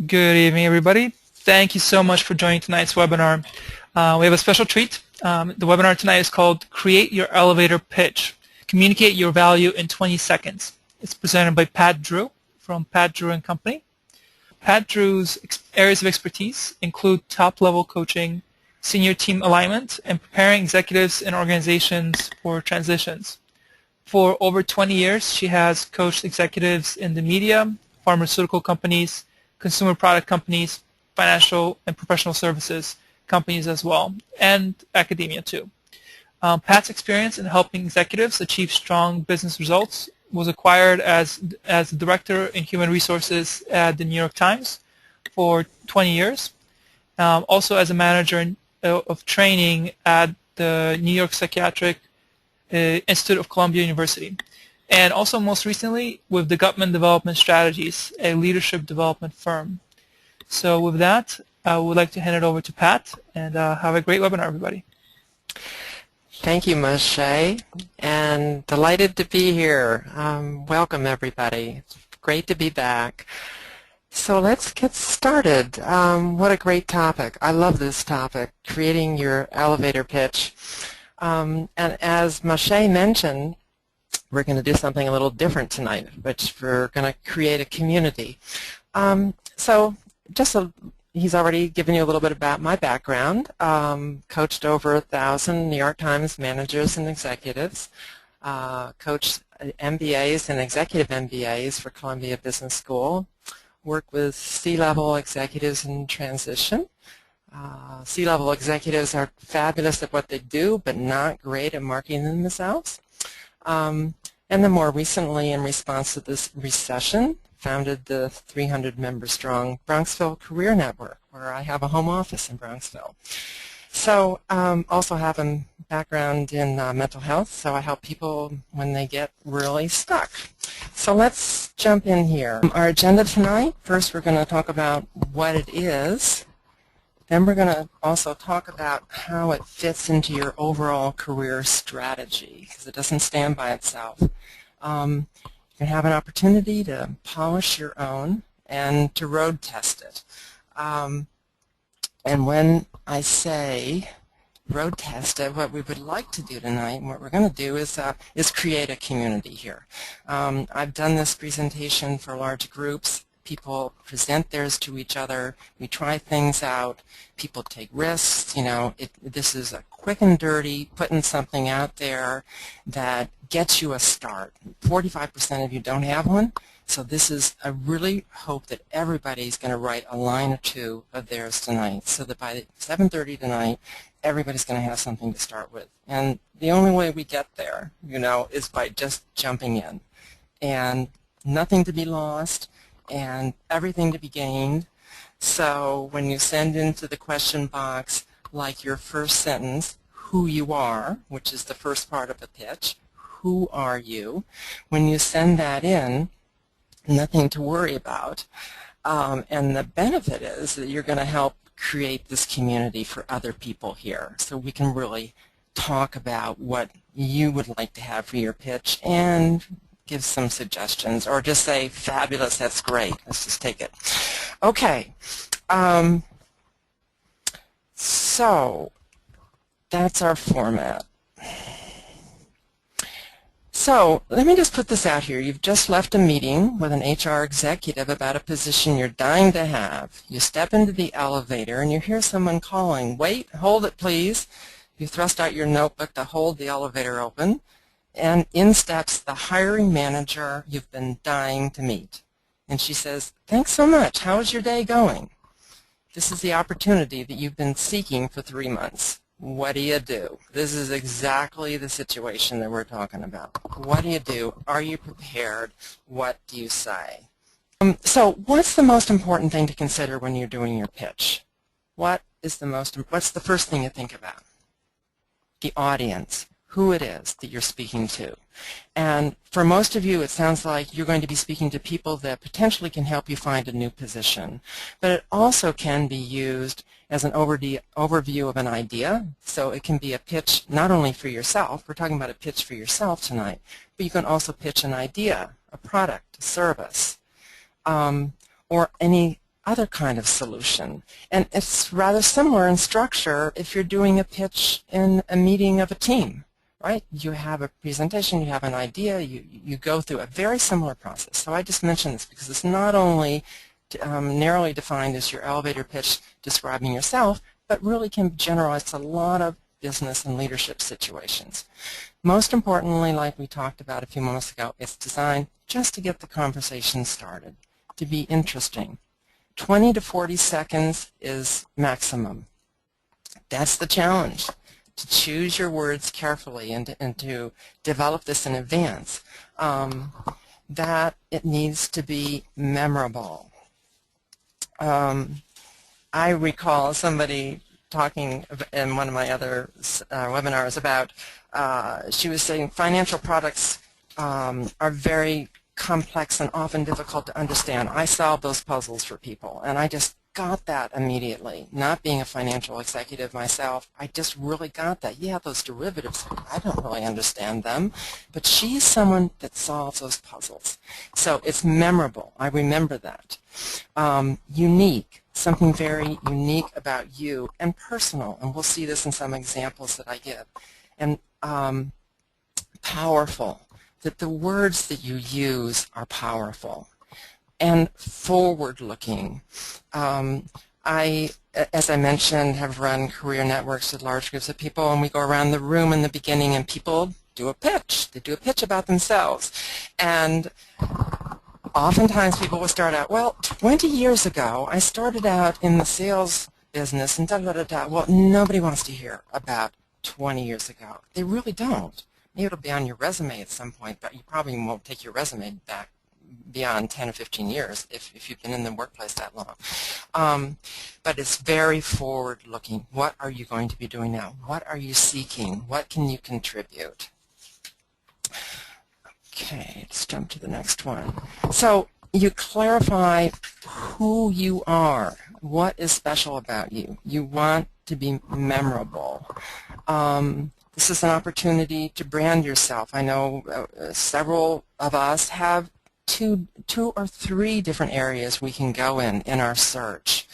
Good evening, everybody. Thank you so much for joining tonight's webinar. We have a special treat. The webinar tonight is called Create Your Elevator Pitch. Communicate your value in 20 seconds. It's presented by Pat Drew from Pat Drew & Company. Pat Drew's areas of expertise include top-level coaching, senior team alignment, and preparing executives and organizations for transitions. For over 20 years, she has coached executives in the media, pharmaceutical companies, consumer product companies, financial and professional services companies as well, and academia too. Pat's experience in helping executives achieve strong business results was acquired as the director in human resources at the New York Times for 20 years, also as a manager of training at the New York Psychiatric Institute of Columbia University, and also most recently with the Gutman Development Strategies, a leadership development firm. So with that, I would like to hand it over to Pat, and have a great webinar, everybody. Thank you, Moshe, and delighted to be here. Welcome, everybody. It's great to be back. So let's get started. What a great topic. I love this topic, creating your elevator pitch. And as Moshe mentioned, we're going to do something a little different tonight, which we're going to create a community. He's already given you a little bit about my background. Coached over 1,000 New York Times managers and executives. Coached MBAs and executive MBAs for Columbia Business School. Worked with C-level executives in transition. C-level executives are fabulous at what they do, but not great at marketing themselves. And then more recently, in response to this recession, founded the 300-member-strong Bronxville Career Network, where I have a home office in Bronxville. So also have a background in mental health, so I help people when they get really stuck. So let's jump in here. Our agenda tonight, first we're going to talk about what it is. Then we're going to also talk about how it fits into your overall career strategy, because it doesn't stand by itself. You can have an opportunity to polish your own and to road test it. And when I say road test it, what we would like to do tonight, and what we're going to do is create a community here. I've done this presentation for large groups. People present theirs to each other. We try things out. People take risks. You know, this is a quick and dirty, putting something out there that gets you a start. 45% of you don't have one, so I really hope that everybody's going to write a line or two of theirs tonight, so that by 7:30 tonight, everybody's going to have something to start with. And the only way we get there, you know, is by just jumping in, and nothing to be lost, and everything to be gained. So when you send into the question box, like your first sentence, who you are, which is the first part of the pitch, who are you? When you send that in, nothing to worry about. And the benefit is that you're going to help create this community for other people here, so we can really talk about what you would like to have for your pitch and give some suggestions, or just say, fabulous, that's great, let's just take it. Okay, so that's our format. So let me just put this out here. You've just left a meeting with an HR executive about a position you're dying to have. You step into the elevator and you hear someone calling, wait, hold it please. You thrust out your notebook to hold the elevator open, and in steps the hiring manager you've been dying to meet. And she says, thanks so much, how is your day going? This is the opportunity that you've been seeking for 3 months. What do you do? This is exactly the situation that we're talking about. What do you do? Are you prepared? What do you say? So what's the most important thing to consider when you're doing your pitch? What's the first thing you think about? The audience, who it is that you're speaking to. And for most of you, it sounds like you're going to be speaking to people that potentially can help you find a new position. But it also can be used as an overview of an idea. So it can be a pitch not only for yourself, we're talking about a pitch for yourself tonight, but you can also pitch an idea, a product, a service, or any other kind of solution. And it's rather similar in structure if you're doing a pitch in a meeting of a team, right? You have a presentation, you have an idea, you go through a very similar process. So I just mentioned this because it's not only narrowly defined as your elevator pitch describing yourself, but really can be generalized to a lot of business and leadership situations. Most importantly, like we talked about a few moments ago, it's designed just to get the conversation started, to be interesting. 20 to 40 seconds is maximum. That's the challenge, to choose your words carefully and to develop this in advance, that it needs to be memorable. I recall somebody talking in one of my other webinars about, she was saying financial products are very complex and often difficult to understand. I solve those puzzles for people, and I just got that immediately. Not being a financial executive myself, I just really got that. Yeah, those derivatives, I don't really understand them, but she's someone that solves those puzzles. So it's memorable. I remember that. Unique, something very unique about you, and personal, and we'll see this in some examples that I give. And powerful, that the words that you use are powerful. And forward-looking. I, as I mentioned, have run career networks with large groups of people, and we go around the room in the beginning and people do a pitch. They do a pitch about themselves. And oftentimes people will start out, well, 20 years ago, I started out in the sales business and da-da-da-da. Well, nobody wants to hear about 20 years ago. They really don't. Maybe it'll be on your resume at some point, but you probably won't take your resume back beyond 10 or 15 years if you've been in the workplace that long. But it's very forward-looking. What are you going to be doing now? What are you seeking? What can you contribute? Okay, let's jump to the next one. So you clarify who you are. What is special about you? You want to be memorable. This is an opportunity to brand yourself. I know several of us have two or three different areas we can go in our search.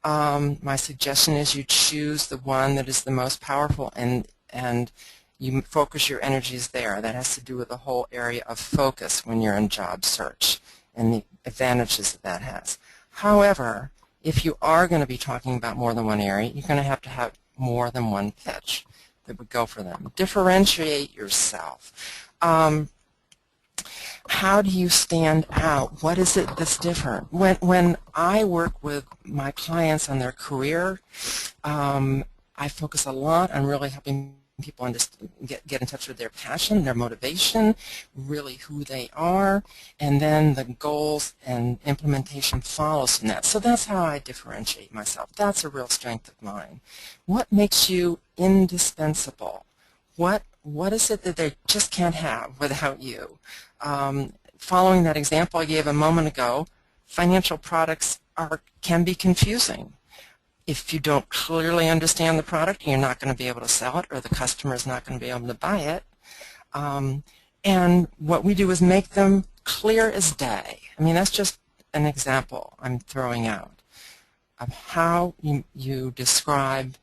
My suggestion is you choose the one that is the most powerful and you focus your energies there. That has to do with the whole area of focus when you're in job search and the advantages that has. However, if you are going to be talking about more than one area, you're going to have more than one pitch that would go for them. Differentiate yourself. How do you stand out? What is it that's different? When I work with my clients on their career, I focus a lot on really helping people get in touch with their passion, their motivation, really who they are, and then the goals and implementation follows from that. So that's how I differentiate myself. That's a real strength of mine. What makes you indispensable? What is it that they just can't have without you? Following that example I gave a moment ago, financial products can be confusing. If you don't clearly understand the product, you're not going to be able to sell it, or the customer is not going to be able to buy it. And what we do is make them clear as day. I mean, that's just an example I'm throwing out of how you describe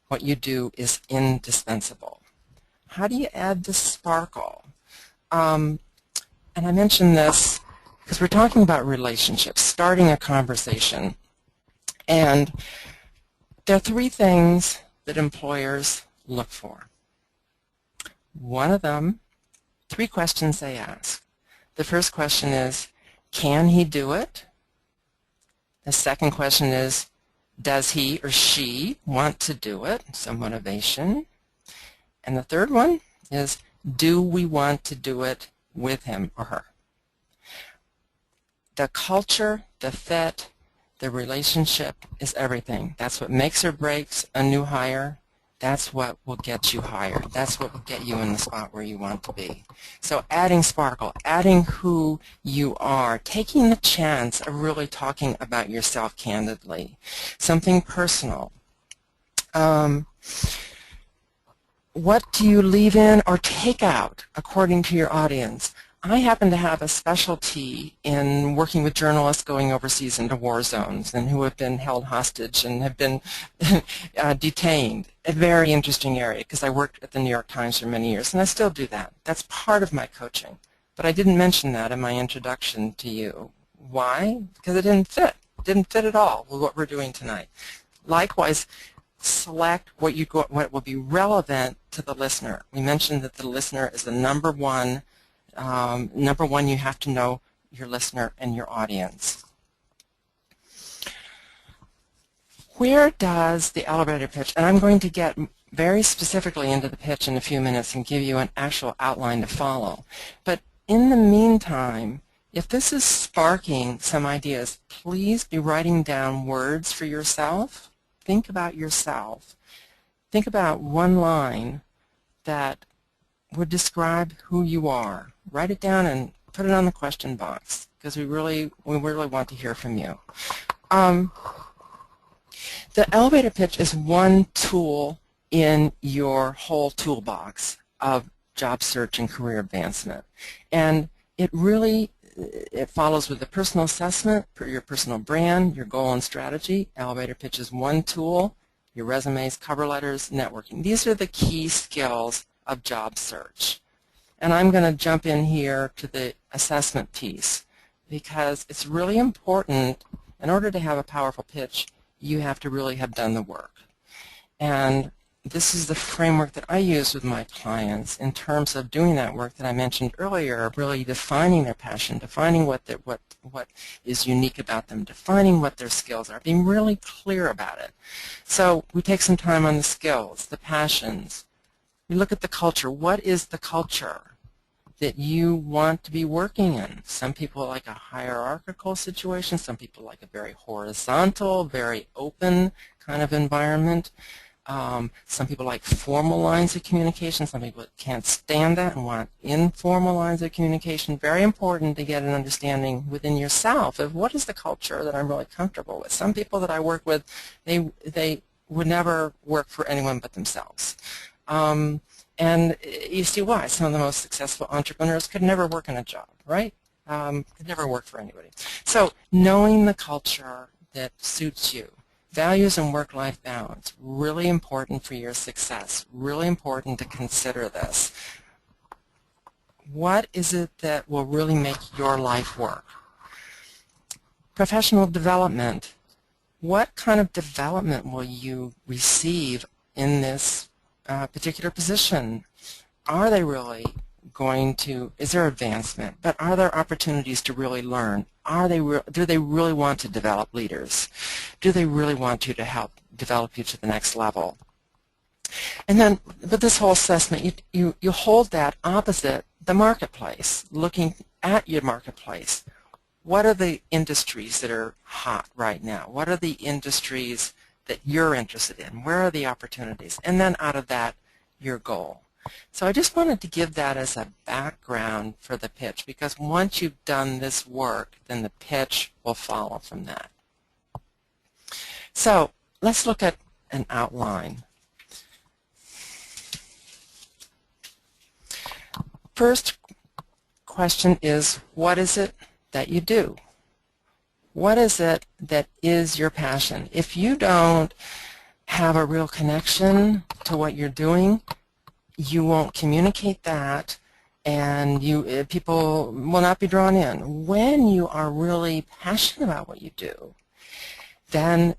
what you do is indispensable. How do you add the sparkle? And I mention this because we're talking about relationships, starting a conversation. And there are three things that employers look for. One of them, three questions they ask. The first question is, can he do it? The second question is, does he or she want to do it? So motivation. And the third one is, do we want to do it with him or her? The culture, the fit, the relationship is everything. That's what makes or breaks a new hire. That's what will get you hired. That's what will get you in the spot where you want to be. So adding sparkle, adding who you are, taking the chance of really talking about yourself candidly, something personal. What do you leave in or take out according to your audience? I happen to have a specialty in working with journalists going overseas into war zones and who have been held hostage and have been detained. A very interesting area because I worked at the New York Times for many years and I still do that. That's part of my coaching. But I didn't mention that in my introduction to you. Why? Because it didn't fit. It didn't fit at all with what we're doing tonight. Likewise, select what will be relevant to the listener. We mentioned that the listener is the number one. You have to know your listener and your audience. Where does the elevator pitch, and I'm going to get very specifically into the pitch in a few minutes and give you an actual outline to follow. But in the meantime, if this is sparking some ideas, please be writing down words for yourself. Think about yourself. Think about one line that would describe who you are. Write it down and put it on the question box because we really want to hear from you. The elevator pitch is one tool in your whole toolbox of job search and career advancement. And it follows with the personal assessment for your personal brand, your goal and strategy. Elevator pitch is one tool. Your resumes, cover letters, networking. These are the key skills of job search. And I'm going to jump in here to the assessment piece because it's really important. In order to have a powerful pitch, you have to really have done the work. And this is the framework that I use with my clients in terms of doing that work that I mentioned earlier, really defining their passion, defining what is unique about them, defining what their skills are, being really clear about it. So we take some time on the skills, the passions. We look at the culture. What is the culture that you want to be working in? Some people like a hierarchical situation. Some people like a very horizontal, very open kind of environment. Some people like formal lines of communication. Some people can't stand that and want informal lines of communication. Very important to get an understanding within yourself of what is the culture that I'm really comfortable with. Some people that I work with, they would never work for anyone but themselves. And you see why. Some of the most successful entrepreneurs could never work in a job, right? Could never work for anybody. So knowing the culture that suits you. Values and work-life balance, really important for your success, really important to consider this. What is it that will really make your life work? Professional development. What kind of development will you receive in this particular position? Are they really going to, is there advancement, but are there opportunities to really learn? Do they really want to develop leaders? Do they really want you to help develop you to the next level? And then with this whole assessment, you hold that opposite the marketplace, looking at your marketplace. What are the industries that are hot right now? What are the industries that you're interested in? Where are the opportunities? And then out of that, your goal. So I just wanted to give that as a background for the pitch because once you've done this work, then the pitch will follow from that. So let's look at an outline. First question is, what is it that you do? What is it that is your passion? If you don't have a real connection to what you're doing, you won't communicate that, and people will not be drawn in. When you are really passionate about what you do, then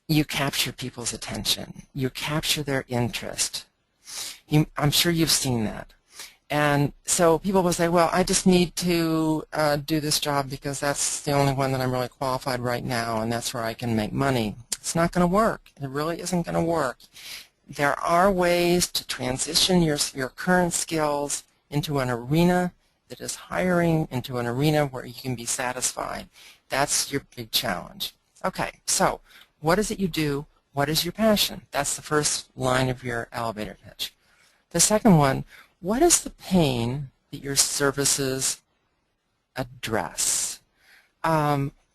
you capture people's attention. You capture their interest. I'm sure you've seen that. And so people will say, well, I just need to do this job because that's the only one that I'm really qualified right now, and that's where I can make money. It's not going to work. It really isn't going to work. There are ways to transition your current skills into an arena that is hiring, into an arena where you can be satisfied. That's your big challenge. Okay, so what is it you do? What is your passion? That's the first line of your elevator pitch. The second one, what is the pain that your services address?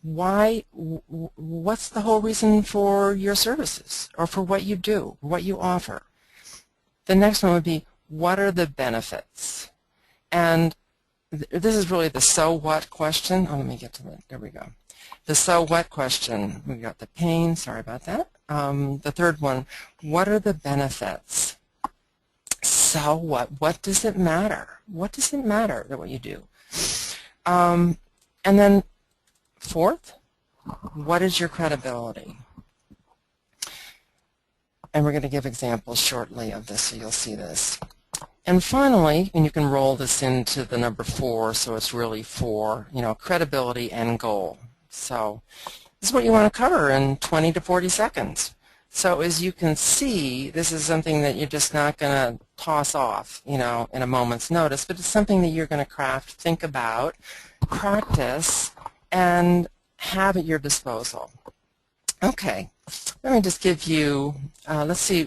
What's the whole reason for your services or for what you do, what you offer? The next one would be, what are the benefits? And this is really the so what question. Oh, let me get to it. There we go. The so what question. We got the pain. Sorry about that. The third one, what are the benefits? So what? What does it matter? What does it matter that what you do? And then fourth, what is your credibility? And we're going to give examples shortly of this, so you'll see this. And finally, and you can roll this into the number 4, so it's really 4, credibility and goal. So this is what you want to cover in 20 to 40 seconds. So as you can see, this is something that you're just not going to toss off, in a moment's notice, but it's something that you're going to craft, think about, practice, and have at your disposal. Okay, let me just give you, let's see,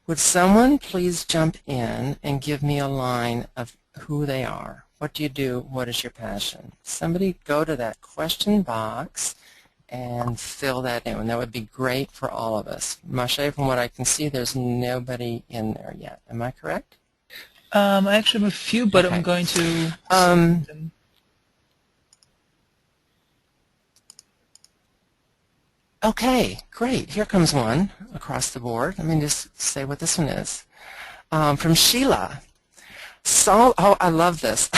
would someone please jump in and give me a line of who they are? What do you do? What is your passion? Somebody go to that question box and fill that in. And that would be great for all of us. Mashe, from what I can see, there's nobody in there yet. Am I correct? I actually have a few, but okay. I'm going to... Okay, great. Here comes one across the board. Let me just say what this one is. From Sheila. Oh, I love this.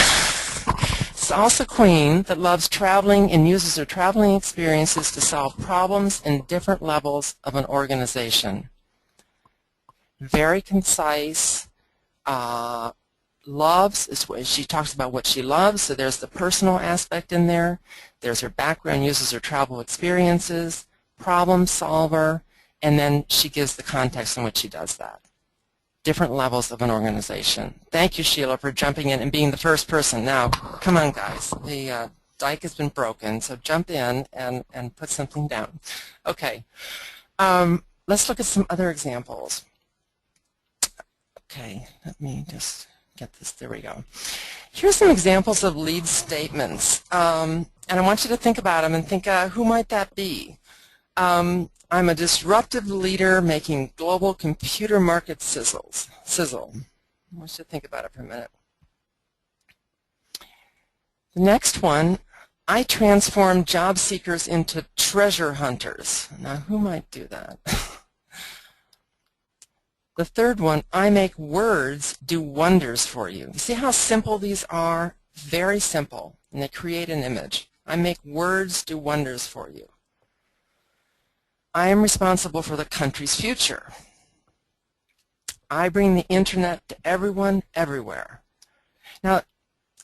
Salsa queen that loves traveling and uses her traveling experiences to solve problems in different levels of an organization. Very concise. She talks about what she loves, so there's the personal aspect in there. There's her background, uses her travel experiences, problem solver, and then she gives the context in which she does that. Different levels of an organization. Thank you, Sheila, for jumping in and being the first person. Now, come on, guys. The dike has been broken, so jump in and put something down. Okay. Let's look at some other examples. Okay, let me just get this. There we go. Here's some examples of lead statements. And I want you to think about them and think, who might that be? I'm a disruptive leader making global computer market sizzle. I want you to think about it for a minute. The next one, I transform job seekers into treasure hunters. Now, who might do that? The third one, I make words do wonders for you. You see how simple these are? Very simple, and they create an image. I make words do wonders for you. I am responsible for the country's future. I bring the internet to everyone, everywhere. Now,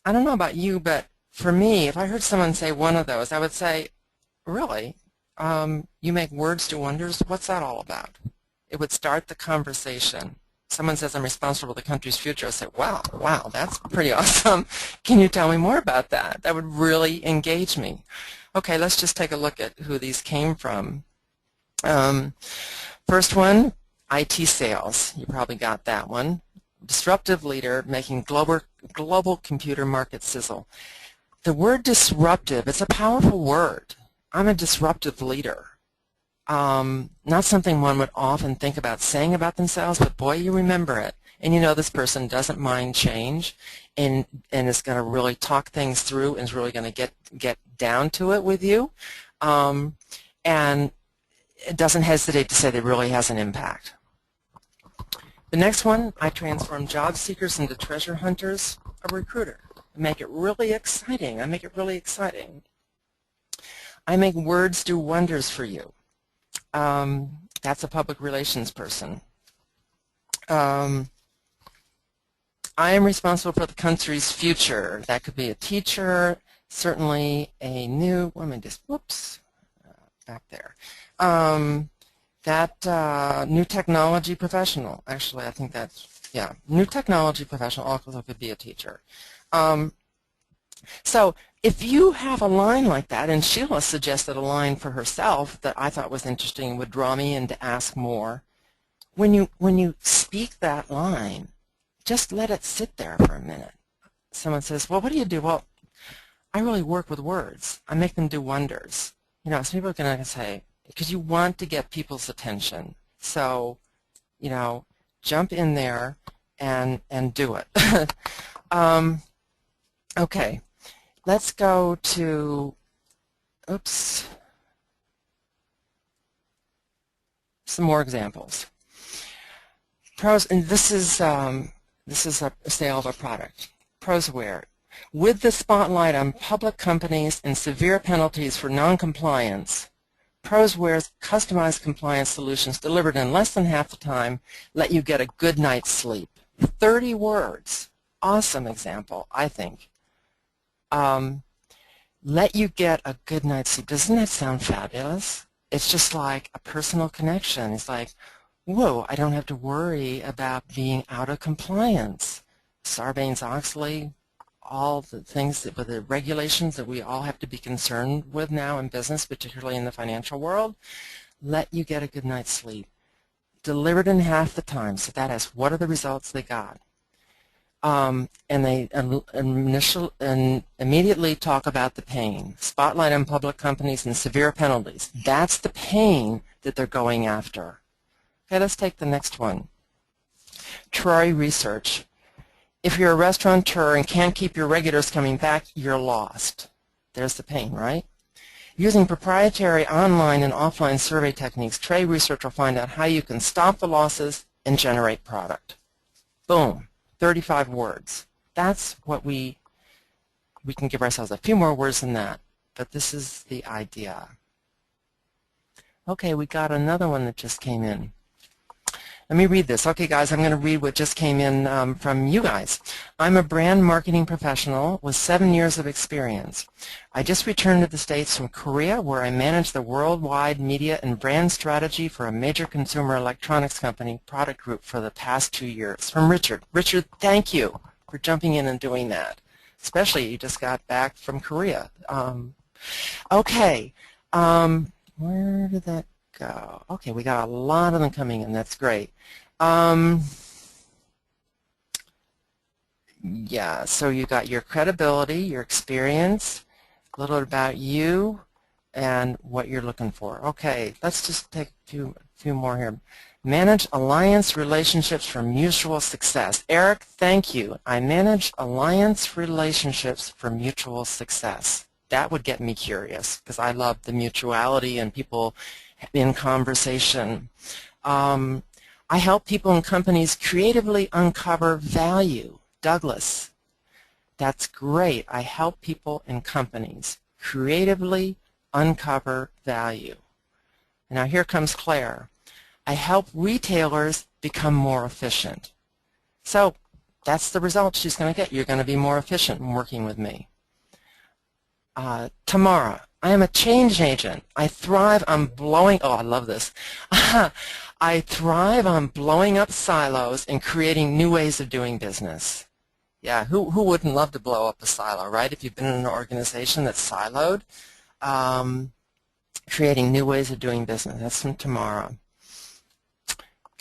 I don't know about you, but for me, if I heard someone say one of those, I would say, really? You make words do wonders? What's that all about? It would start the conversation. Someone says, I'm responsible for the country's future. I say, wow, that's pretty awesome. Can you tell me more about that? That would really engage me. Okay, let's just take a look at who these came from. First one, IT sales. You probably got that one. Disruptive leader making global computer market sizzle. The word disruptive, it's a powerful word. I'm a disruptive leader. Not something one would often think about saying about themselves, but boy, you remember it. And you know this person doesn't mind change and is going to really talk things through and is really going to get down to it with you. And it doesn't hesitate to say that it really has an impact. The next one, I transform job seekers into treasure hunters, a recruiter. I make it really exciting. I make it really exciting. I make words do wonders for you. That's a public relations person. I am responsible for the country's future. That could be a teacher, certainly a new, let me just, whoops, back there. New technology professional. Actually, I think that's, yeah, new technology professional also could be a teacher. So if you have a line like that, and Sheila suggested a line for herself that I thought was interesting and would draw me in to ask more, when you speak that line, just let it sit there for a minute. Someone says, well, what do you do? Well, I really work with words. I make them do wonders. You know, some people are going to say, because you want to get people's attention. So, you know, jump in there and do it. Okay, let's go to, oops, some more examples. Pros, and this is a sale of a product. Prosware. With the spotlight on public companies and severe penalties for non-compliance, Prosware's customized compliance solutions delivered in less than half the time let you get a good night's sleep. 30 words. Awesome example, I think. Let you get a good night's sleep. Doesn't that sound fabulous? It's just like a personal connection. It's like, whoa, I don't have to worry about being out of compliance. Sarbanes-Oxley, all the things with the regulations that we all have to be concerned with now in business, particularly in the financial world, let you get a good night's sleep. Delivered in half the time. So that is, what are the results they got? And they immediately talk about the pain. Spotlight on public companies and severe penalties. That's the pain that they're going after. Okay, let's take the next one. Troy Research. If you're a restaurateur and can't keep your regulars coming back, you're lost. There's the pain, right? Using proprietary online and offline survey techniques, Troy Research will find out how you can stop the losses and generate product. Boom. 35 words. That's what we can give ourselves a few more words than that, but this is the idea. Okay, we got another one that just came in. Let me read this. Okay, guys, I'm going to read what just came in from you guys. I'm a brand marketing professional with 7 years of experience. I just returned to the States from Korea, where I manage the worldwide media and brand strategy for a major consumer electronics company product group for the past 2 years. From Richard. Richard, thank you for jumping in and doing that, especially you just got back from Korea. Okay, where did that go? Okay, we got a lot of them coming in. That's great. Yeah, so you got your credibility, your experience, a little bit about you, and what you're looking for. Okay, let's just take a few more here. Manage alliance relationships for mutual success. Eric, thank you. I manage alliance relationships for mutual success. That would get me curious because I love the mutuality and people in conversation. I help people and companies creatively uncover value. Douglas, that's great. I help people and companies creatively uncover value. Now here comes Claire. I help retailers become more efficient. So that's the result she's going to get. You're going to be more efficient in working with me. Tamara, I am a change agent. I thrive on blowing, oh, I love this. I thrive on blowing up silos and creating new ways of doing business. Yeah, who wouldn't love to blow up a silo, right? If you've been in an organization that's siloed, creating new ways of doing business. That's from Tamara.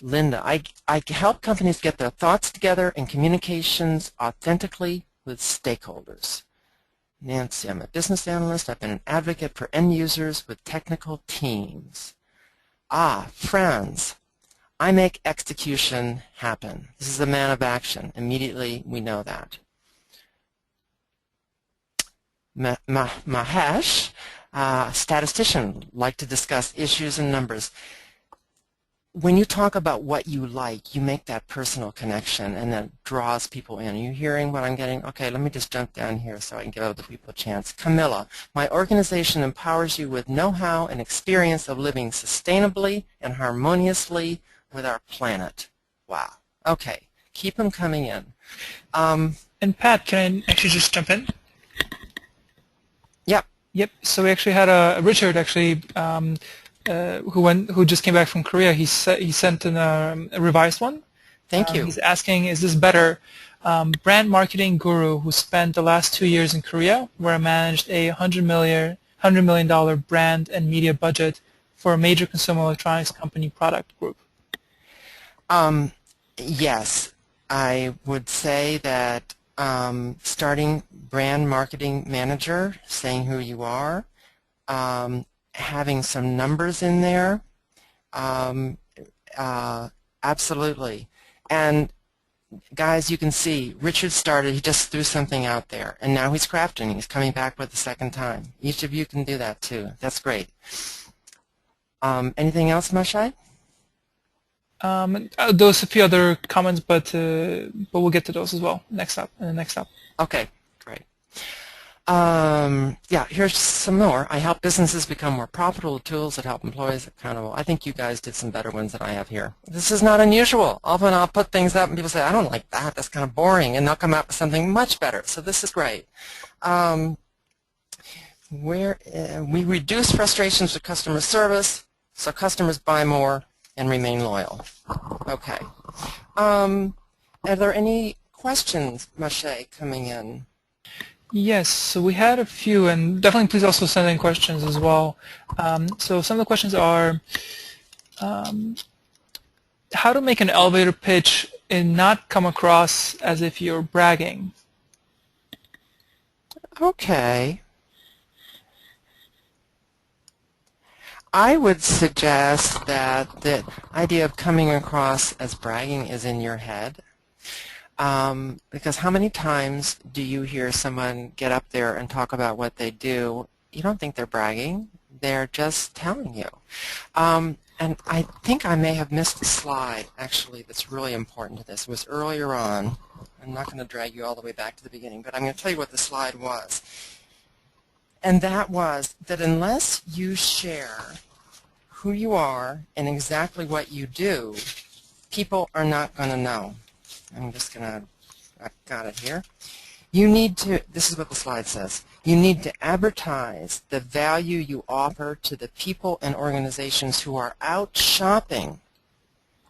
Linda, I help companies get their thoughts together and communications authentically with stakeholders. Nancy, I'm a business analyst. I've been an advocate for end users with technical teams. Franz, I make execution happen. This is a man of action. Immediately, we know that. Mahesh, statistician, like to discuss issues and numbers. When you talk about what you like, you make that personal connection, and that draws people in. Are you hearing what I'm getting? Okay, let me just jump down here so I can give other people a chance. Camilla, my organization empowers you with know-how and experience of living sustainably and harmoniously with our planet. Wow. Okay, keep them coming in. And Pat, can I actually just jump in? Yep. Yep. So we actually had Richard actually. Who just came back from Korea. He sent in a revised one. Thank you. He's asking, is this better? Brand marketing guru who spent the last 2 years in Korea, where I managed a $100 million brand and media budget for a major consumer electronics company product group. Yes, I would say that starting brand marketing manager, saying who you are, having some numbers in there, absolutely. And guys, you can see Richard started, he just threw something out there, and now he's crafting. He's coming back with the second time. Each of you can do that too. That's great. Anything else, Moshe? Those a few other comments, but we'll get to those as well next up. Okay, great. Yeah, here's some more. I help businesses become more profitable with tools that help employees accountable. I think you guys did some better ones than I have here. This is not unusual. Often I'll put things up and people say, I don't like that. That's kind of boring. And they'll come out with something much better. So this is great. We reduce frustrations with customer service so customers buy more and remain loyal. Okay. Are there any questions, Moshe, coming in? Yes, so we had a few, and definitely please also send in questions as well. So some of the questions are, how to make an elevator pitch and not come across as if you're bragging? Okay. I would suggest that the idea of coming across as bragging is in your head. Because how many times do you hear someone get up there and talk about what they do? You don't think they're bragging. They're just telling you. And I think I may have missed a slide, actually, that's really important to this. It was earlier on. I'm not going to drag you all the way back to the beginning, but I'm going to tell you what the slide was. And that was that unless you share who you are and exactly what you do, people are not going to know. I'm just going to, I've got it here. You need to, this is what the slide says, you need to advertise the value you offer to the people and organizations who are out shopping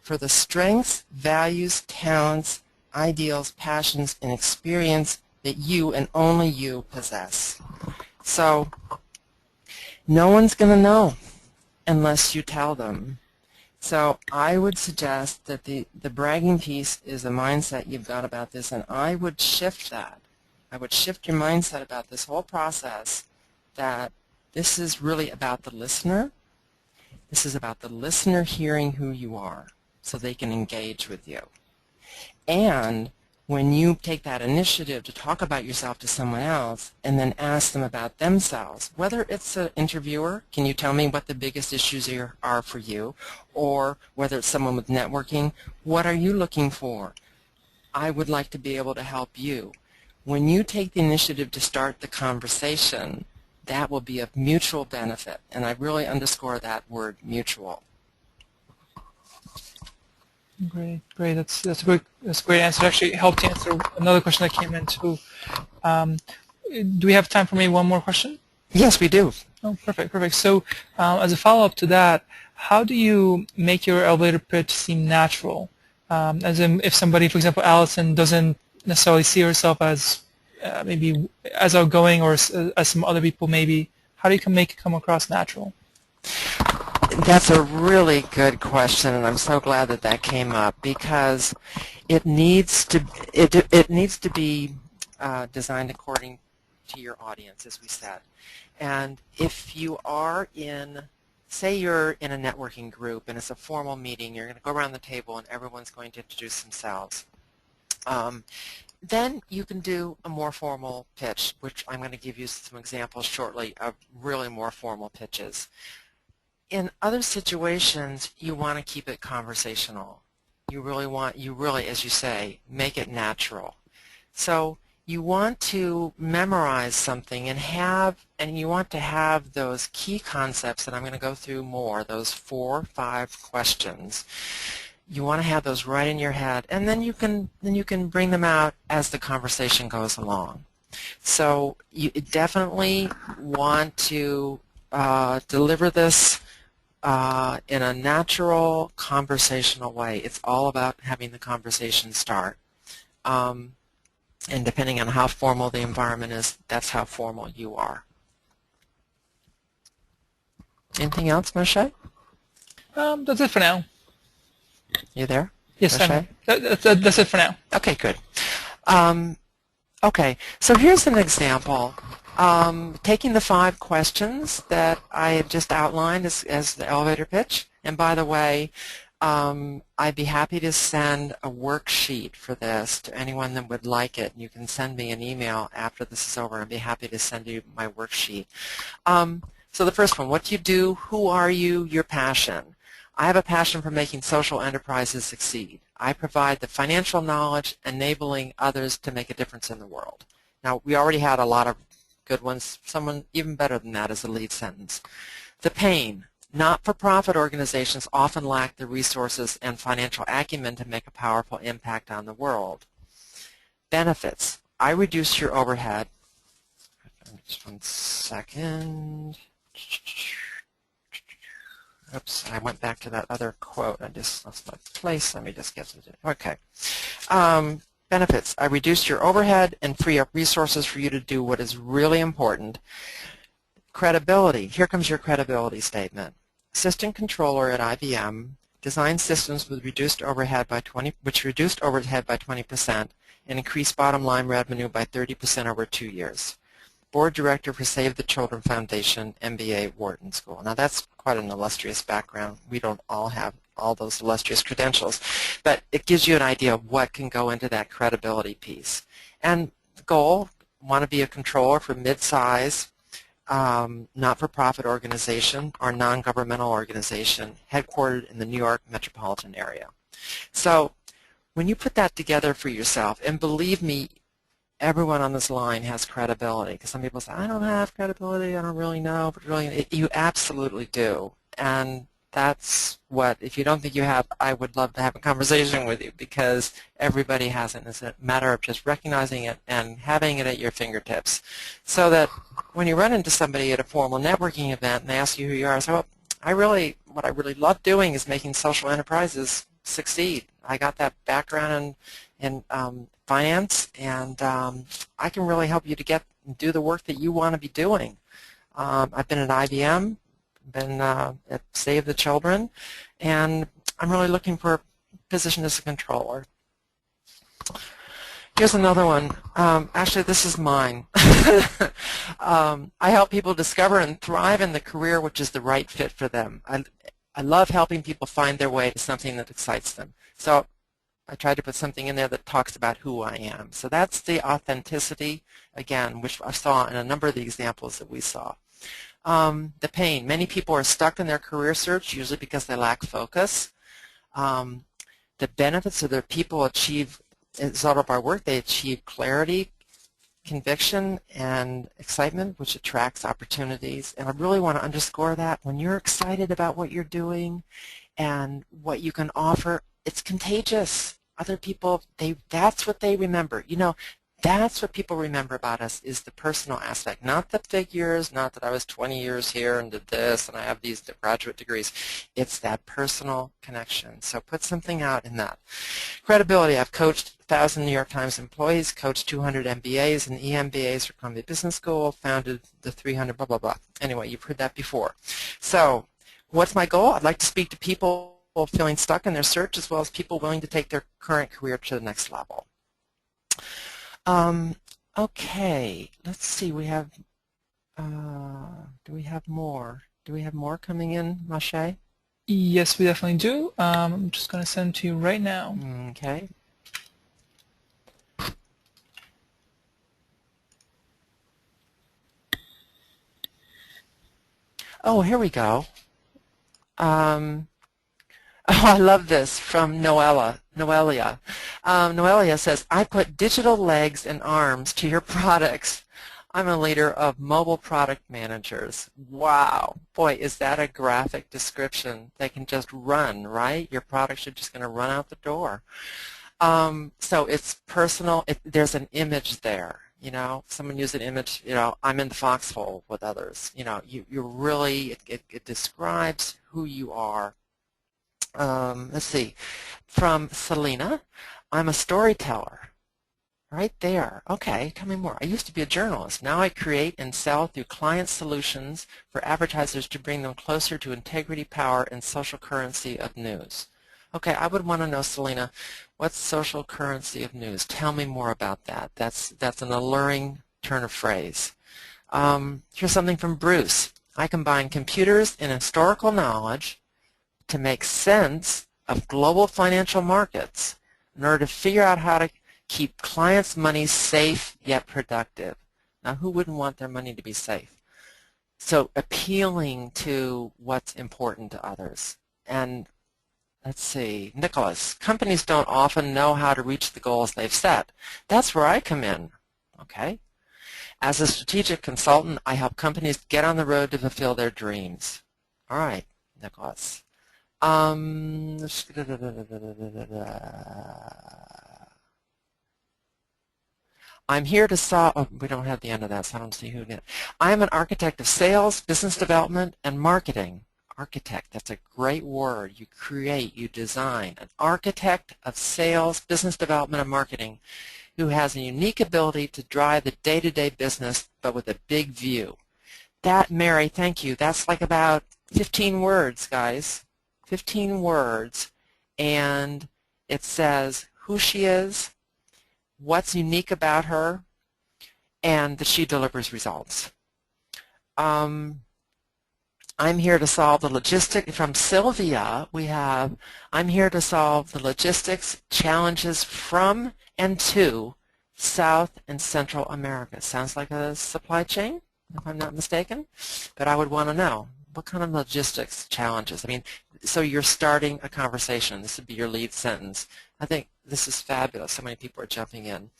for the strengths, values, talents, ideals, passions, and experience that you and only you possess. So no one's going to know unless you tell them. So I would suggest that the bragging piece is a mindset you've got about this, and I would shift that. I would shift your mindset about this whole process, that this is really about the listener. This is about the listener hearing who you are so they can engage with you. And when you take that initiative to talk about yourself to someone else and then ask them about themselves, whether it's an interviewer, can you tell me what the biggest issues are for you, or whether it's someone with networking, what are you looking for? I would like to be able to help you. When you take the initiative to start the conversation, that will be of mutual benefit, and I really underscore that word, mutual. Great. That's a great answer. It actually helped to answer another question that came in too. Do we have time for maybe one more question? Yes, we do. Oh, perfect. So, as a follow-up to that, how do you make your elevator pitch seem natural? As in, if somebody, for example, Allison, doesn't necessarily see herself as maybe as outgoing or as some other people maybe, how do you make it come across natural? That's a really good question, and I'm so glad that that came up, because it needs to be designed according to your audience, as we said. And if you are in, say you're in a networking group and it's a formal meeting, you're going to go around the table and everyone's going to introduce themselves. Then you can do a more formal pitch, which I'm going to give you some examples shortly of really more formal pitches. In other situations, you want to keep it conversational. You really, as you say, make it natural. So you want to memorize something and you want to have those key concepts that I'm going to go through more, those 4 or 5 questions. You want to have those right in your head, and then you can bring them out as the conversation goes along. So you definitely want to deliver this in a natural, conversational way. It's all about having the conversation start. And depending on how formal the environment is, that's how formal you are. Anything else, Moshe? That's it for now. You there? Yes, Moshe? That's it for now. Okay, good. Okay, so here's an example. Taking the 5 questions that I had just outlined as the elevator pitch, and by the way, I'd be happy to send a worksheet for this to anyone that would like it. You can send me an email after this is over. I'd be happy to send you my worksheet. So the first one, what do you do? Who are you? Your passion. I have a passion for making social enterprises succeed. I provide the financial knowledge enabling others to make a difference in the world. Now, we already had a lot of good ones. Someone even better than that is the lead sentence. The pain. Not-for-profit organizations often lack the resources and financial acumen to make a powerful impact on the world. Benefits. I reduce your overhead. Just one second. Oops, I went back to that other quote. I just lost my place. Let me just get to it. Okay. Benefits. I reduce your overhead and free up resources for you to do what is really important. Credibility. Here comes your credibility statement. Assistant controller at IBM designed systems with reduced overhead by 20% and increased bottom line revenue by 30% over 2 years. Board director for Save the Children Foundation, MBA, Wharton School. Now that's quite an illustrious background. We don't all have all those illustrious credentials, but it gives you an idea of what can go into that credibility piece. And the goal, want to be a controller for mid-size, not-for-profit organization or non-governmental organization headquartered in the New York metropolitan area. So when you put that together for yourself, and believe me, everyone on this line has credibility, because some people say, I don't have credibility, I don't really know, but really you absolutely do. And that's what, if you don't think you have, I would love to have a conversation with you, because everybody has it. It's a matter of just recognizing it and having it at your fingertips, so that when you run into somebody at a formal networking event and they ask you who you are, so what I really love doing is making social enterprises succeed. I got that background in finance, and I can really help you to do the work that you want to be doing. I've been at IBM, been at Save the Children, and I'm really looking for a position as a controller. Here's another one. Actually, this is mine. I help people discover and thrive in the career which is the right fit for them. I love helping people find their way to something that excites them. So I tried to put something in there that talks about who I am. So that's the authenticity, again, which I saw in a number of the examples that we saw. The pain. Many people are stuck in their career search, usually because they lack focus. The benefits of their people achieve, as a result of our work, they achieve clarity, conviction, and excitement, which attracts opportunities. And I really want to underscore that. When you're excited about what you're doing and what you can offer, it's contagious. Other people, that's what they remember. You know, that's what people remember about us, is the personal aspect, not the figures, not that I was 20 years here and did this and I have these graduate degrees. It's that personal connection. So put something out in that. Credibility. I've coached 1,000 New York Times employees, coached 200 MBAs and EMBAs for Columbia Business School, founded the 300 blah, blah, blah. Anyway, you've heard that before. So what's my goal? I'd like to speak to people feeling stuck in their search, as well as people willing to take their current career to the next level. Okay, let's see. We have. Do we have more? Do we have more coming in, Mache? Yes, we definitely do. I'm just going to send to you right now. Okay. Oh, here we go. Oh, I love this from Noelia. Noelia says, I put digital legs and arms to your products. I'm a leader of mobile product managers. Wow. Boy, is that a graphic description. They can just run, right? Your products are just going to run out the door. So it's personal. There's an image there. You know, someone used an image, you know, I'm in the foxhole with others. You know, you really, it describes who you are. Let's see, from Selena, I'm a storyteller. Right there. Okay, tell me more. I used to be a journalist. Now I create and sell through client solutions for advertisers to bring them closer to integrity, power, and social currency of news. Okay, I would want to know, Selena, what's social currency of news? Tell me more about that. That's an alluring turn of phrase. Here's something from Bruce. I combine computers and historical knowledge to make sense of global financial markets in order to figure out how to keep clients' money safe yet productive. Now, who wouldn't want their money to be safe? So appealing to what's important to others. And let's see, Nicholas, companies don't often know how to reach the goals they've set. That's where I come in, okay? As a strategic consultant, I help companies get on the road to fulfill their dreams. All right, Nicholas. I'm here to solve, oh, we don't have the end of that, so I don't see who did. I'm an architect of sales, business development, and marketing. Architect, that's a great word. You create, you design. An architect of sales, business development, and marketing who has a unique ability to drive the day-to-day business, but with a big view. That, Mary, thank you. That's like about 15 words, guys. 15 words. And it says who she is, what's unique about her, and that she delivers results. I'm here to solve the logistics. From Sylvia, we have, I'm here to solve the logistics challenges from and to South and Central America. Sounds like a supply chain, if I'm not mistaken, but I would want to know what kind of logistics challenges. I mean, so you're starting a conversation. This would be your lead sentence. I think this is fabulous. So many people are jumping in.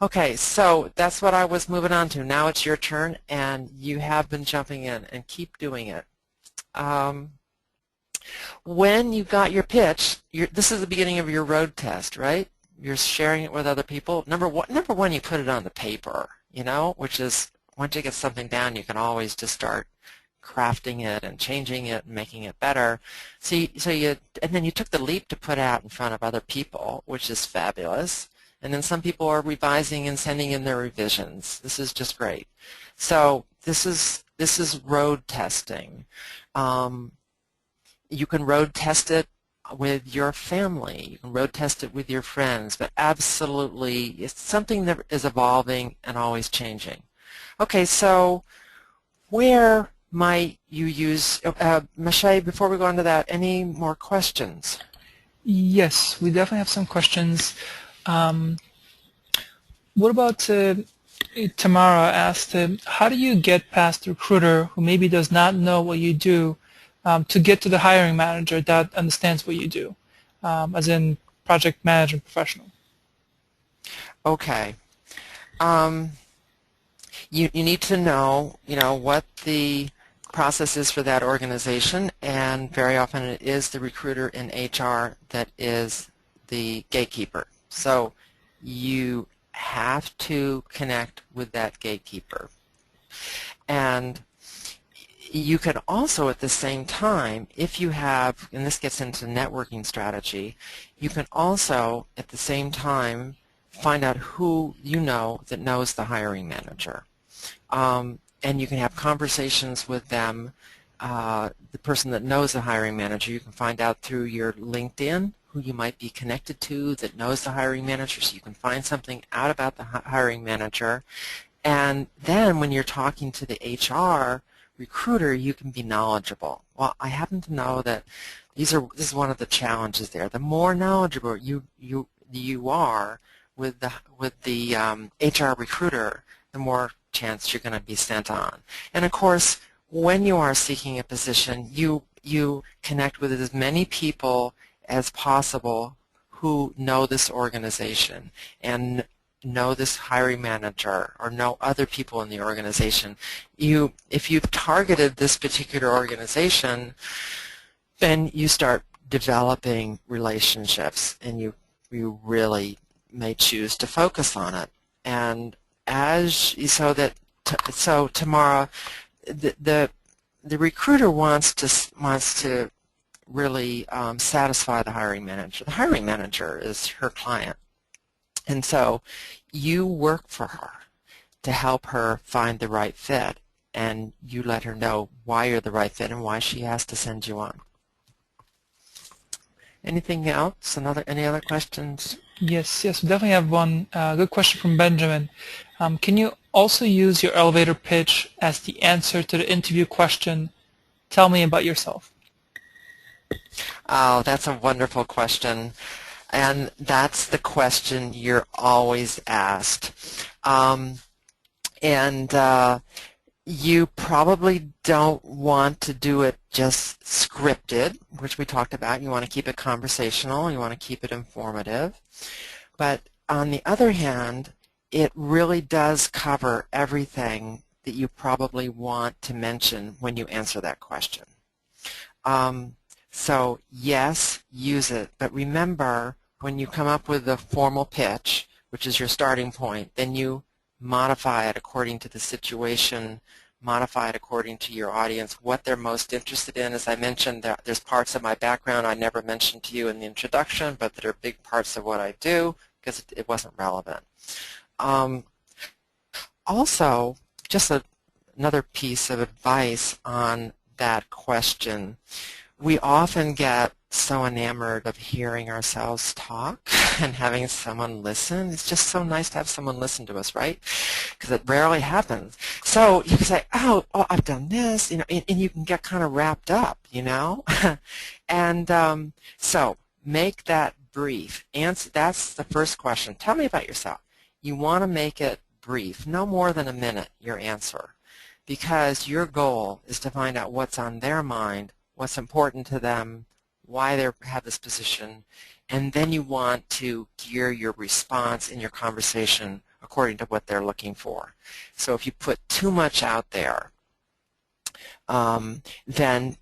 Okay, so that's what I was moving on to. Now it's your turn, and you have been jumping in, and keep doing it. When you got your pitch, this is the beginning of your road test, right? You're sharing it with other people. Number one, you put it on the paper, you know, which is once you get something down, you can always just start crafting it and changing it and making it better. And then you took the leap to put it out in front of other people, which is fabulous. And then some people are revising and sending in their revisions. This is just great. So this is road testing. You can road test it with your family. You can road test it with your friends. But absolutely, it's something that is evolving and always changing. Okay, so where might you use, Mache, before we go on to that, any more questions? Yes, we definitely have some questions. What about Tamara asked, how do you get past the recruiter who maybe does not know what you do to get to the hiring manager that understands what you do, as in project management professional? Okay. You need to know, what the process is for that organization, and very often it is the recruiter in HR that is the gatekeeper. So you have to connect with that gatekeeper. And you can also at the same time, if you have, and this gets into networking strategy, you can also at the same time find out who you know that knows the hiring manager. And you can have conversations with them. The person that knows the hiring manager, you can find out through your LinkedIn who you might be connected to that knows the hiring manager, so you can find something out about the hiring manager. And then when you're talking to the HR recruiter, you can be knowledgeable. Well, I happen to know that this is one of the challenges there. The more knowledgeable you are with the HR recruiter, the more chance you're going to be sent on. And of course, when you are seeking a position, you connect with as many people as possible who know this organization and know this hiring manager or know other people in the organization. If you've targeted this particular organization, then you start developing relationships, and you really may choose to focus on it. And so Tamara, the recruiter wants to really satisfy the hiring manager. The hiring manager is her client, and so you work for her to help her find the right fit, and you let her know why you're the right fit and why she has to send you on. Anything else? Any other questions? Yes, we definitely have one good question from Benjamin. Can you also use your elevator pitch as the answer to the interview question, tell me about yourself? Oh, that's a wonderful question. And that's the question you're always asked. And you probably don't want to do it just scripted, which we talked about. You want to keep it conversational. You want to keep it informative. But on the other hand, it really does cover everything that you probably want to mention when you answer that question. So yes, use it. But remember, when you come up with a formal pitch, which is your starting point, then you modify it according to the situation, modify it according to your audience, what they're most interested in. As I mentioned, there's parts of my background I never mentioned to you in the introduction, but that are big parts of what I do because it wasn't relevant. Also, just another piece of advice on that question. We often get so enamored of hearing ourselves talk and having someone listen. It's just so nice to have someone listen to us, right? Because it rarely happens. So you can say, oh, I've done this, and you can get kind of wrapped up, And so make that brief. That's the first question. Tell me about yourself. You want to make it brief, no more than a minute, your answer, because your goal is to find out what's on their mind, what's important to them, why they have this position, and then you want to gear your response in your conversation according to what they're looking for. So if you put too much out there, then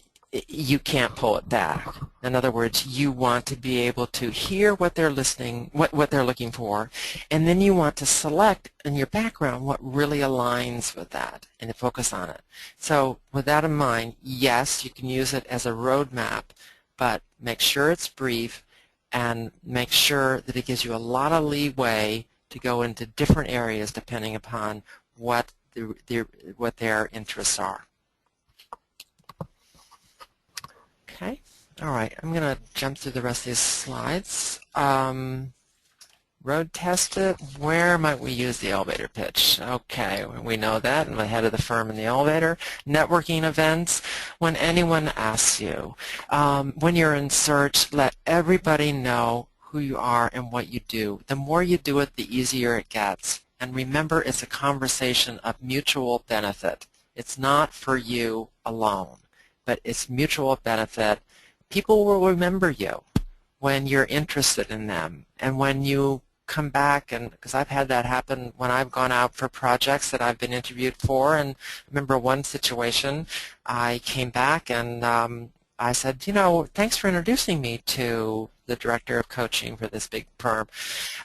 you can't pull it back. In other words, you want to be able to hear what they're what they're looking for, and then you want to select in your background what really aligns with that and to focus on it. So with that in mind, yes, you can use it as a roadmap, but make sure it's brief and make sure that it gives you a lot of leeway to go into different areas depending upon what their interests are. Okay, all right, I'm going to jump through the rest of these slides. Road test it. Where might we use the elevator pitch? Okay, we know that. I'm the head of the firm in the elevator. Networking events. When anyone asks you, when you're in search, let everybody know who you are and what you do. The more you do it, the easier it gets. And remember, it's a conversation of mutual benefit. It's not for you alone, but it's mutual benefit. People will remember you when you're interested in them, and when you come back, and because I've had that happen when I've gone out for projects that I've been interviewed for. And I remember one situation, I came back and I said, thanks for introducing me to the director of coaching for this big firm.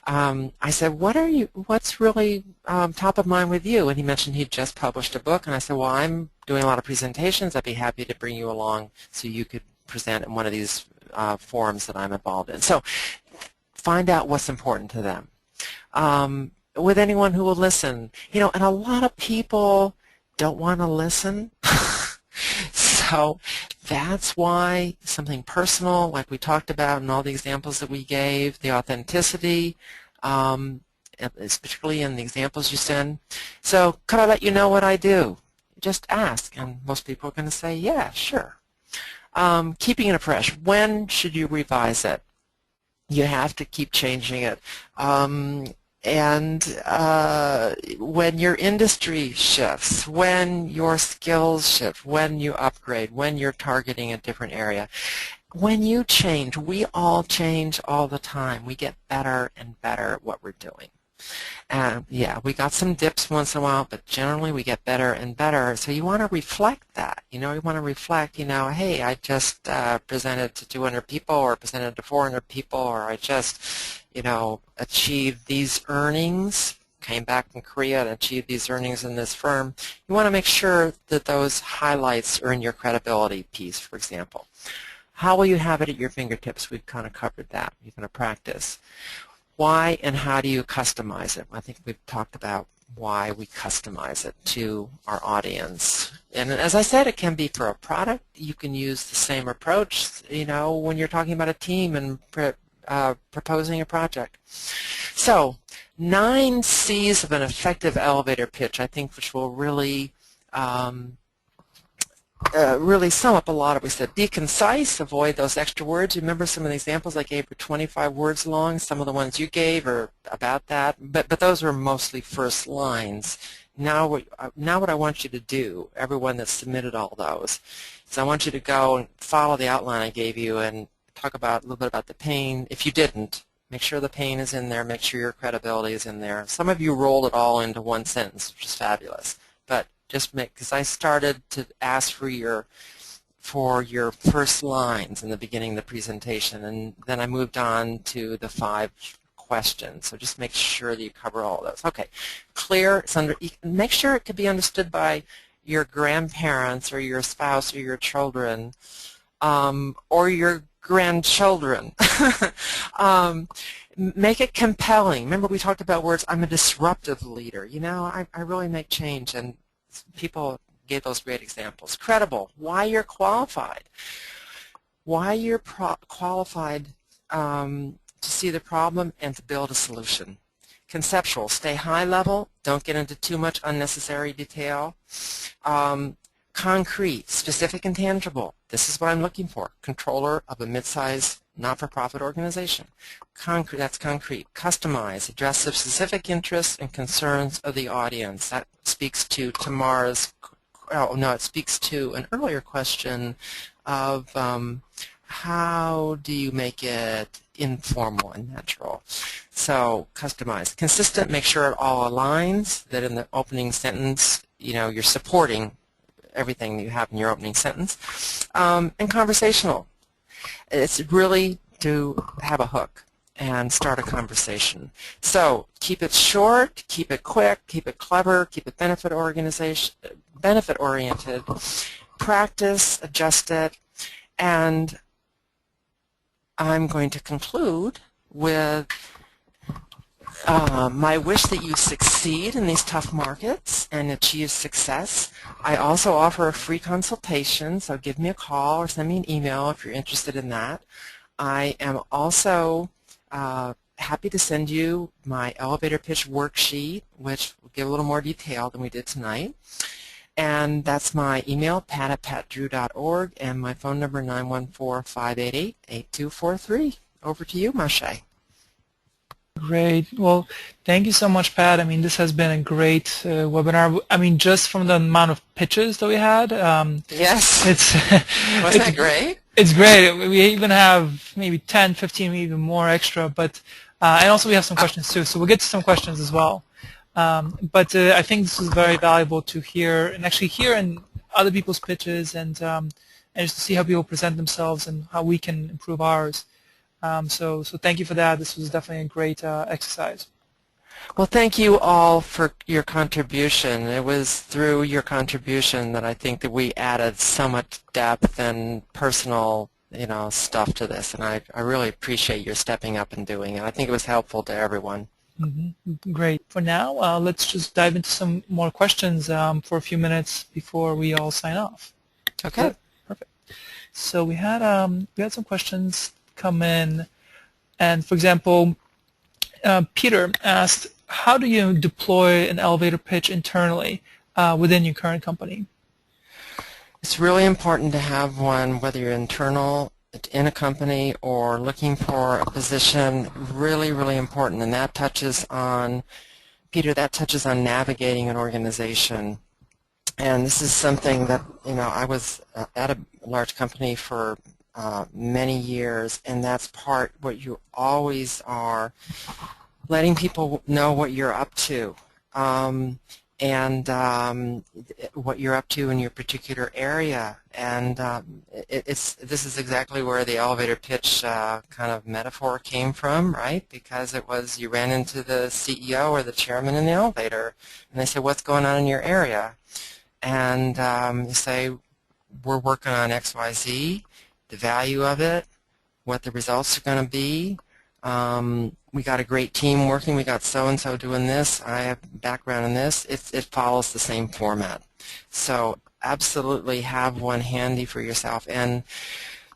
I said, what's really top of mind with you? And he mentioned he'd just published a book, and I said, well, I'm doing a lot of presentations. I'd be happy to bring you along so you could present in one of these forums that I'm involved in. So find out what's important to them. With anyone who will listen, and a lot of people don't want to listen. So that's why something personal, like we talked about in all the examples that we gave, the authenticity, particularly in the examples you send. So could I let you know what I do? Just ask, and most people are going to say, yeah, sure. Keeping it fresh. When should you revise it? You have to keep changing it. When your industry shifts, when your skills shift, when you upgrade, when you're targeting a different area, when you change, we all change all the time. We get better and better at what we're doing. Yeah, we got some dips once in a while, but generally we get better and better. So you want to reflect that. You want to reflect, hey, I just presented to 200 people, or presented to 400 people, or I just, achieved these earnings, came back from Korea and achieved these earnings in this firm. You want to make sure that those highlights are in your credibility piece, for example. How will you have it at your fingertips? We've kind of covered that. You're going to practice. Why and how do you customize it? I think we've talked about why we customize it to our audience. And as I said, it can be for a product. You can use the same approach, when you're talking about a team and proposing a project. So 9 C's of an effective elevator pitch, I think, which will really really sum up a lot of what we said. Be concise, avoid those extra words. Remember some of the examples I gave were 25 words long. Some of the ones you gave are about that, but those were mostly first lines. Now what I want you to do, everyone that submitted all those, is I want you to go and follow the outline I gave you and talk about a little bit about the pain. If you didn't, make sure the pain is in there, make sure your credibility is in there. Some of you rolled it all into one sentence, which is fabulous. But just because I started to ask for your first lines in the beginning of the presentation, and then I moved on to the 5 questions. So just make sure that you cover all of those. Okay, clear. Make sure it could be understood by your grandparents or your spouse or your children or your grandchildren. Make it compelling. Remember we talked about words, I'm a disruptive leader. You know, I really make change, and people gave those great examples. Credible. Why you're qualified. Why you're qualified to see the problem and to build a solution. Conceptual. Stay high level. Don't get into too much unnecessary detail. Concrete. Specific and tangible. This is what I'm looking for. Controller of a mid-sized not-for-profit organization. Concrete, that's concrete. Customize, address the specific interests and concerns of the audience. That speaks to Tamara's, oh no, it speaks to an earlier question of how do you make it informal and natural. So customize. Consistent, make sure it all aligns, that in the opening sentence, you know, you're supporting everything you have in your opening sentence. And conversational. It's really to have a hook and start a conversation. So keep it short, keep it quick, keep it clever, keep it benefit-oriented. Practice, adjust it, and I'm going to conclude with my wish that you succeed in these tough markets and achieve success. I also offer a free consultation, so give me a call or send me an email if you're interested in that. I am also happy to send you my elevator pitch worksheet, which will give a little more detail than we did tonight. And that's my email, pat@patdrew.org, and my phone number, 914-588-8243. Over to you, Mache. Great. Well, thank you so much, Pat. I mean, this has been a great webinar. I mean, just from the amount of pitches that we had. Yes. It's Wasn't that great? It's great. We even have maybe 10, 15, maybe even more extra. But and also we have some questions too. So we'll get to some questions as well. But I think this is very valuable to hear and actually hear in other people's pitches and just to see how people present themselves and how we can improve ours. So thank you for that. This was definitely a great exercise. Well, thank you all for your contribution. It was through your contribution that I think that we added so much depth and personal, you know, stuff to this, and I really appreciate your stepping up and doing it. I think it was helpful to everyone. Mm-hmm. Great. For now, let's just dive into some more questions for a few minutes before we all sign off. Okay. Perfect. So we had some questions come in, and for example, Peter asked, how do you deploy an elevator pitch internally within your current company? It's really important to have one, whether you're internal in a company or looking for a position, really, really important. And that touches on, Peter, that touches on navigating an organization. And this is something that, you know, I was at a large company for many years, and that's part what you always are, letting people know what you're up to and what you're up to in your particular area. And this is exactly where the elevator pitch kind of metaphor came from, right? Because it was you ran into the CEO or the chairman in the elevator, and they said, what's going on in your area? And you say, we're working on XYZ, the value of it, what the results are going to be. We got a great team working. We got so-and-so doing this. I have background in this. It follows the same format. So absolutely have one handy for yourself. And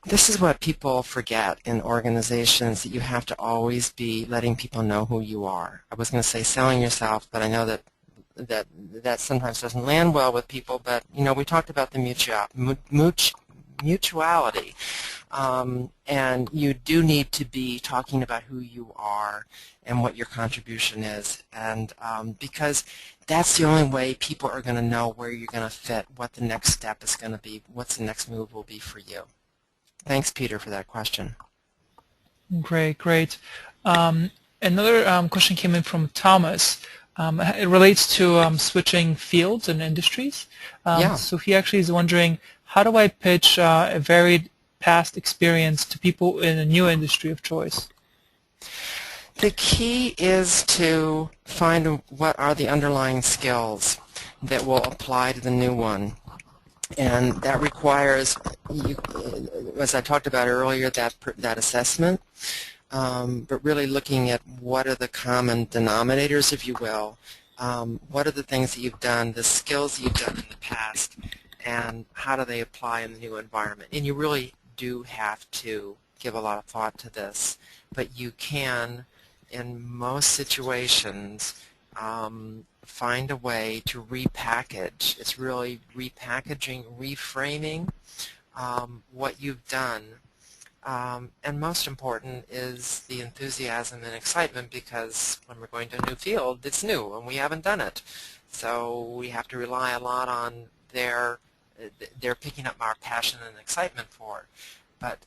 this is what people forget in organizations, that you have to always be letting people know who you are. I was going to say selling yourself, but I know that that sometimes doesn't land well with people, but we talked about the mutuality, and you do need to be talking about who you are and what your contribution is, and because that's the only way people are going to know where you're going to fit, what the next step is going to be, what the next move will be for you. Thanks, Peter, for that question. Great, great. Another question came in from Thomas. It relates to switching fields and industries. Yeah. So he actually is wondering, how do I pitch a varied past experience to people in a new industry of choice? The key is to find what are the underlying skills that will apply to the new one. And that requires, as I talked about earlier, that assessment, but really looking at what are the common denominators, if you will, what are the things that you've done, the skills that you've done in the past, and how do they apply in the new environment. And you really do have to give a lot of thought to this, but you can, in most situations, find a way to repackage. It's really repackaging, reframing what you've done. And most important is the enthusiasm and excitement, because when we're going to a new field, it's new and we haven't done it. So we have to rely a lot on their picking up our passion and excitement for it. But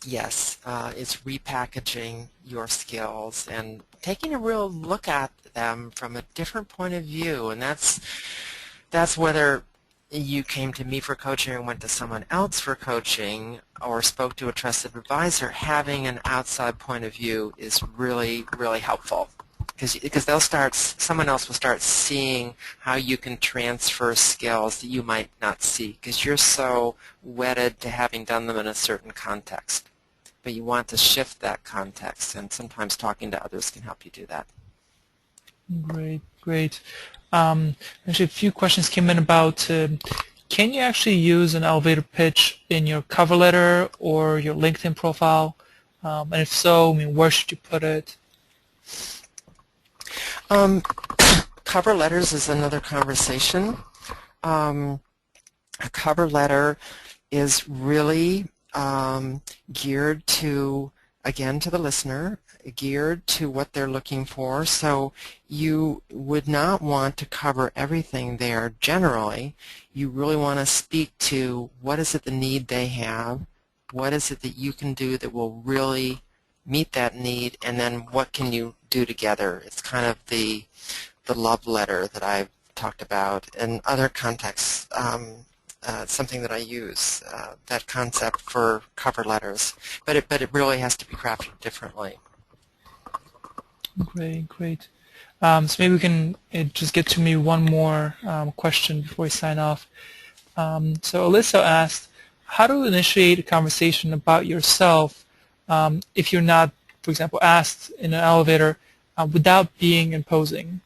yes, it's repackaging your skills and taking a real look at them from a different point of view, and that's whether you came to me for coaching or went to someone else for coaching or spoke to a trusted advisor. Having an outside point of view is really, really helpful, because someone else will start seeing how you can transfer skills that you might not see, because you're so wedded to having done them in a certain context. But you want to shift that context, and sometimes talking to others can help you do that. Great, great. Actually, a few questions came in about, can you actually use an elevator pitch in your cover letter or your LinkedIn profile? And if so, I mean, where should you put it? Cover letters is another conversation. A cover letter is really geared to, again, to the listener, geared to what they're looking for. So you would not want to cover everything there generally. You really want to speak to what is it the need they have, what is it that you can do that will really meet that need, and then what can you do together. It's kind of the love letter that I've talked about. In other contexts, something that I use, that concept for cover letters, but it really has to be crafted differently. Great, great. So maybe we can just get to maybe one more question before we sign off. So Alyssa asked, how to initiate a conversation about yourself if you're not, for example, asked in an elevator without being imposing?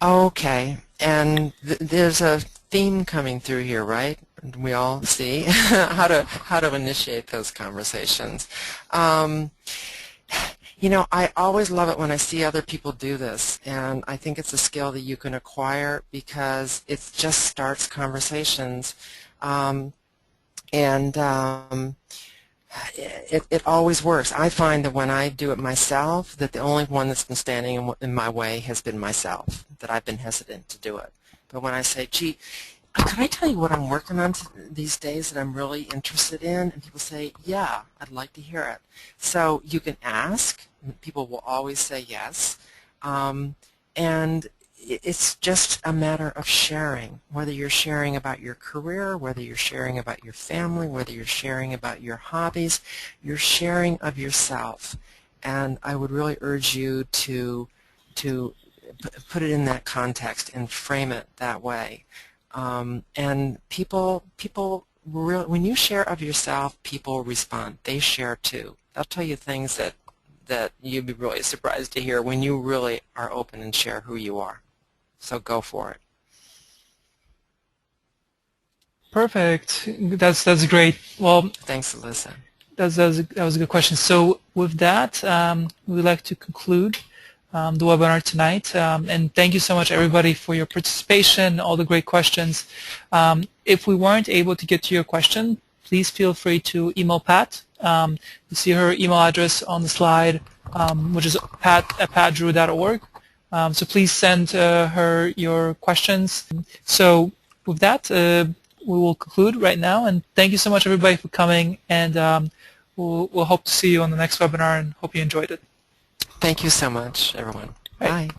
Okay, and there's a theme coming through here, right? We all see how to initiate those conversations. You know, I always love it when I see other people do this, and I think it's a skill that you can acquire because it just starts conversations, it always works. I find that when I do it myself, that the only one that's been standing in my way has been myself, that I've been hesitant to do it. But when I say, gee, can I tell you what I'm working on these days that I'm really interested in? And people say, yeah, I'd like to hear it. So you can ask. People will always say yes. And it's just a matter of sharing, whether you're sharing about your career, whether you're sharing about your family, whether you're sharing about your hobbies, you're sharing of yourself. And I would really urge you to put it in that context and frame it that way. And people really, when you share of yourself, people respond. They share too. They'll tell you things that you'd be really surprised to hear when you really are open and share who you are. So go for it. Perfect. That's great. Well, thanks, Alyssa. That was a good question. So with that, we'd like to conclude the webinar tonight. And thank you so much, everybody, for your participation, all the great questions. If we weren't able to get to your question, please feel free to email Pat. You see her email address on the slide, which is pat@patdrew.org. So please send her your questions. So with that, we will conclude right now. And thank you so much, everybody, for coming. And we'll hope to see you on the next webinar and hope you enjoyed it. Thank you so much, everyone. Bye. Bye.